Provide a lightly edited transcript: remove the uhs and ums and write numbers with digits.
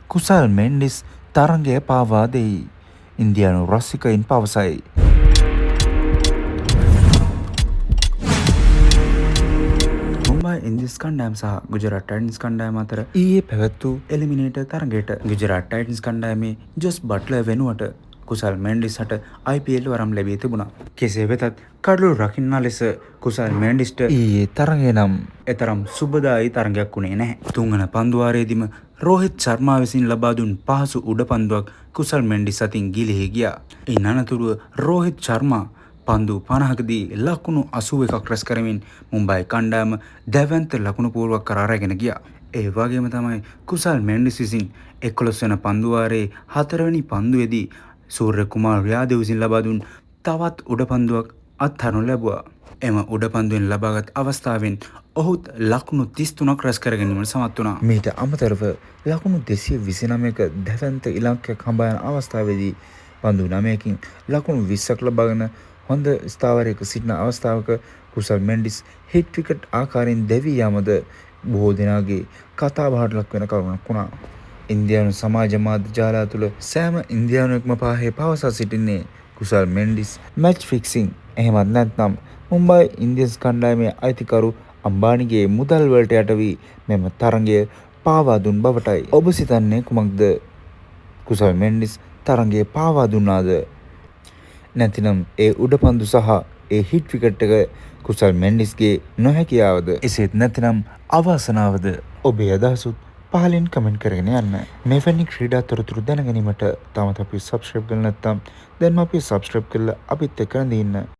කුසල් මෙන්ඩිස් තරගය පාවා දෙයි. ඉන්දියානු රසිකයින් පවසයි. මුම්බයි ඉන්දියන්ස් කණ්ඩායම සහ ගුජරාට් ටයිටන්ස් කණ්ඩායම අතර ඊයේ පැවැත් වූ එලිමිනේටර් තරගයට ගුජරාට් ටයිටන්ස් කණ්ඩායමේ ජොස් බට්ලර් වෙනුවට කුසල් මෙන්ඩිස්ට IPL වරම් ලැබී තිබුණා. කෙසේ වෙතත් කඩලු රකින්නා ලෙස කුසල් මෙන්ඩිස්ට ඊයේ තරගය නම් එතරම් සුබදායි තරගයක් වුණේ නැහැ. තුන්වන පන්දුවාරයේදීම රෝහිත් ශර්මා විසින් ලබා දුන් පහසු උඩ පන්දුවක් කුසල් මෙන්ඩිස් අතින් ගිලිහි ගියා. ඉන් අනතුරුව රෝහිත් ශර්මා පන්දු 50කදී ලකුණු 81ක් රැස් කරමින් මුම්බයි කණ්ඩායම දැවැන්ත ලකුණු පුවරුවක් කරා රැගෙන ගියා. ඒ වගේම තමයි කුසල් මෙන්ඩිස් විසින් 11 වෙනි පන්දුවාරයේ 4 වෙනි පන්දුවේදී සූර්ය කුමාර් යාදව් විසින් ලබා දුන් තවත් උඩ පන්දුවක් අත්හරිනු ලැබුවා. එම උඩ පන්දුවෙන් ලබාගත් අවස්ථාවෙන් ඔහුත් ලකුණු 33ක් රැස් කර ගැනීමට සමත් වුණා. මීට අමතරව ලකුණු 229ක දැවැන්ත ඉලක්කයක් හඹා යන අවස්ථාවේදී පන්දු 9කින් ලකුණු 20ක් ලබාගෙන හොඳ ස්ථාවරයක සිටින අවස්ථාවක කුසල් මෙන්ඩිස් හිට් විකට් ආකාරයෙන් දැවී යාමද බොහෝ දෙනාගේ කතාබහට ලක් වෙන කරුණක් වුණා. ඉන්දියානු සමාජ මාධ්‍ය ජාලා තුළ සෑම ඉන්දියානුවෙක්ම පාහේ පවසා සිටින්නේ කුසල් මෙන්ඩිස් මැච් ෆික්සිං එහෙමත් නැත්නම් මුම්බයි ඉන්දියන්ස් කණ්ඩායමේ අයිතිකරු අම්බානිගේ මුදල් වලට යට වී මෙම තරගය පාවා දුන් බවටයි. ඔබ සිතන්නේ කුමක්ද? කුසල් මෙන්ඩිස් තරගය පාවා දුන්නාද? නැතිනම් ඒ උඩපන්දු සහ ඒ හිට් විකට් එක කුසල් මෙන්ඩිස්ගේ නොහැකියාවද? එසේත් නැතිනම් අවාසනාවද? ඔබේ අදහසුත් පහලින් කමෙන්ට් කරගෙන යන්න. මෙවැනි ක්‍රීඩා තොරතුරු දැනගැනීමට තාමත් අපි සබ්ස්ක්‍රයිබ් කරලා නැත්නම් දැන්ම අපි සබ්ස්ක්‍රයිබ් කරලා අපිත් එක්ක ඉන්න.